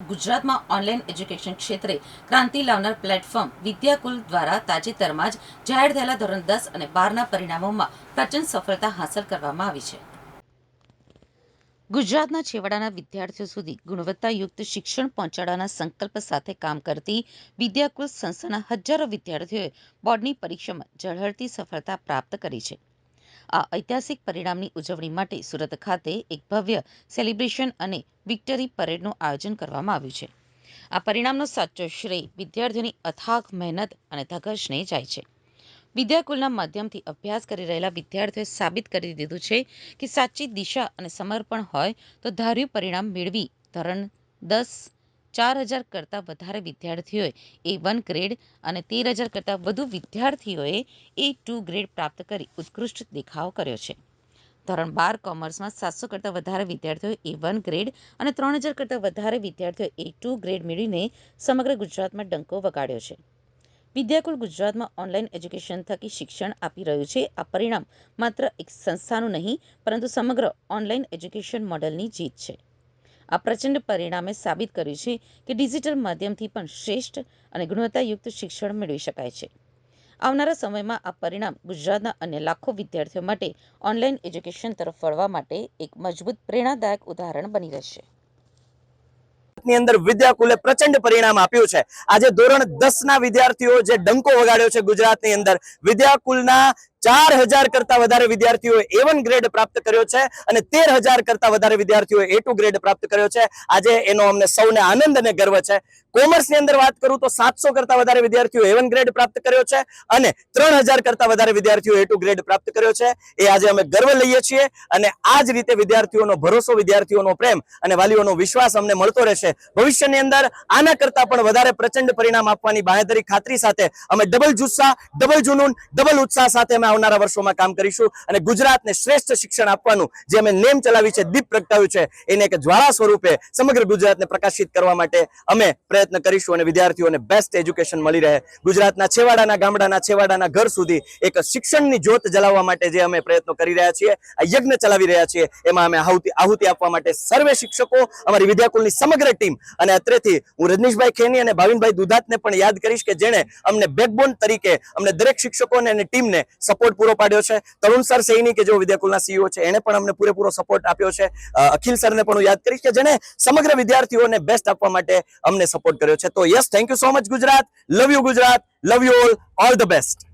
ગુજરાતમાં online education ક્ષેત્રે ક્રાંતિ લાવનાર પ્લેટફોર્મ વિદ્યાકુલ દ્વારા તાજેતરમાં જ જાહેર થયેલા ધોરણ 10 અને 12ના પરિણામોમાં પ્રચંડ સફળતા હાંસલ કરવામાં આવી છે. ગુજરાતના છેવાડાના વિદ્યાર્થીઓ સુધી ગુણવત્તાયુક્ત શિક્ષણ પહોંચાડવાના સંકલ્પ સાથે કામ કરતી વિદ્યાકુલ સંસ્થાના હજારો વિદ્યાર્થીઓએ બોર્ડની પરીક્ષામાં ઝળહળતી સફળતા પ્રાપ્ત કરી છે. આ ઐતિહાસિક પરિણામની ઉજવણી માટે સુરત ખાતે એક ભવ્ય સેલિબ્રેશન અને વિક્ટરી પરેડનું આયોજન કરવામાં આવ્યું છે. આ પરિણામનો સાચો શ્રેય વિદ્યાર્થીઓની અથાગ મહેનત અને ધગશને જાય છે. વિદ્યાકુલના માધ્યમથી અભ્યાસ કરી રહેલા વિદ્યાર્થીઓએ સાબિત કરી દીધું છે કે સાચી દિશા અને સમર્પણ હોય તો ધાર્યું પરિણામ મેળવી ધોરણ 10 4,000 કરતાં વધારે વિદ્યાર્થીઓએ A1 ગ્રેડ અને 13,000 કરતાં વધુ વિદ્યાર્થીઓએ A2 ગ્રેડ પ્રાપ્ત કરી ઉત્કૃષ્ટ દેખાવ કર્યો છે. ધોરણ 12 કોમર્સમાં 700 કરતાં વધારે વિદ્યાર્થીઓએ A1 ગ્રેડ અને 3,000 કરતાં વધારે વિદ્યાર્થીઓએ A2 ગ્રેડ મેળવીને સમગ્ર ગુજરાતમાં ડંકો વગાડ્યો છે. વિદ્યાકુલ ગુજરાતમાં ઓનલાઈન એજ્યુકેશન થકી શિક્ષણ આપી રહ્યું છે. આ પરિણામ માત્ર એક સંસ્થાનું નહીં પરંતુ સમગ્ર ઓનલાઈન એજ્યુકેશન મોડેલની જીત છે. આ પ્રચંડ પરિણામે સાબિત કર્યું છે કે ડિજિટલ માધ્યમથી પણ શ્રેષ્ઠ અને ગુણવત્તાયુક્ત શિક્ષણ મેળવી શકાય છે. આવનારા સમયમાં આ પરિણામ ગુજરાતના અન્ય લાખો વિદ્યાર્થીઓ માટે ઓનલાઈન એજ્યુકેશન તરફ વળવા માટે એક મજબૂત પ્રેરણાદાયક ઉદાહરણ બની રહેશે. ની અંદર વિદ્યાકુલે પ્રચંડ પરિણામ આપ્યું છે. આજે ધોરણ 10 ના વિદ્યાર્થીઓ જે ડંકો વગાડ્યો છે ગુજરાતની અંદર, વિદ્યાકુલના 4,000 કરતા વધારે વિદ્યાર્થીઓએ A1 ગ્રેડ પ્રાપ્ત કર્યો છે અને 13,000 કરતા વધારે વિદ્યાર્થીઓએ A2 ગ્રેડ પ્રાપ્ત કર્યો છે. આજે એનો અમને સૌને આનંદ અને ગર્વ છે. કોમર્સની અંદર વાત કરું તો 700 કરતા વધારે વિદ્યાર્થીઓ A1 ગ્રેડ પ્રાપ્ત કર્યો છે અને 3,000 કરતા વધારે વિદ્યાર્થીઓ A2 ગ્રેડ પ્રાપ્ત કર્યો છે. એ આજે અમે ગર્વ લઈએ છીએ અને આ જ રીતે વિદ્યાર્થીઓનો ભરોસો, વિદ્યાર્થીઓનો પ્રેમ અને વાલીઓનો વિશ્વાસ અમને મળતો રહેશે. ભવિષ્યની અંદર આના કરતા પણ વધારે પ્રચંડ પરિણામ આપવાની બાંહેધરી ખાતરી સાથે અમે ડબલ જુસ્સા, ડબલ જુનૂન, ડબલ ઉત્સાહ સાથે અમે આવનારા વર્ષોમાં કામ કરીશું અને ગુજરાતને શ્રેષ્ઠ શિક્ષણ આપવાનું જે અમે નેમ ચલાવી છે, દીપ પ્રગટાવ્યું છે, એને એક જ્વાળા સ્વરૂપે સમગ્ર ગુજરાતને પ્રકાશિત કરવા માટે અમે પ્રયત્ન કરીશું અને વિદ્યાર્થીઓને બેસ્ટ એજ્યુકેશન મળી રહે. ગુજરાતના છેવાડાના ગામડાના છેવાડાના ઘર સુધી એક શિક્ષણની જ્યોત જલાવવા માટે જે અમે પ્રયત્નો કરી રહ્યા છીએ, આ યજ્ઞ ચલાવી રહ્યા છીએ, એમાં અમે આહુતિ આપવા માટે સર્વે શિક્ષકો, અમારી વિદ્યાકુલની સમગ્ર ટીમ અને અત્રેથી હું રજનીશભાઈ ખેની અને ભાવિનભાઈ દુધાતને પણ યાદ કરીશ કે જેણે અમને બેકબોન તરીકે અમને દરેક શિક્ષકોને અને ટીમને સપોર્ટ પૂરો પાડ્યો છે. તરુણ સર સૈની કે જેઓ વિદ્યાકુલના CEO છે, એને પણ અમને પૂરેપૂરો સપોર્ટ આપ્યો છે. અખિલ સરને પણ હું યાદ કરીશ કે જેણે સમગ્ર વિદ્યાર્થીઓને બેસ્ટ આપવા માટે અમને સપોર્ટ કર્યો છે. તો yes, thank you so much Gujarat. Love you Gujarat, love you all the best.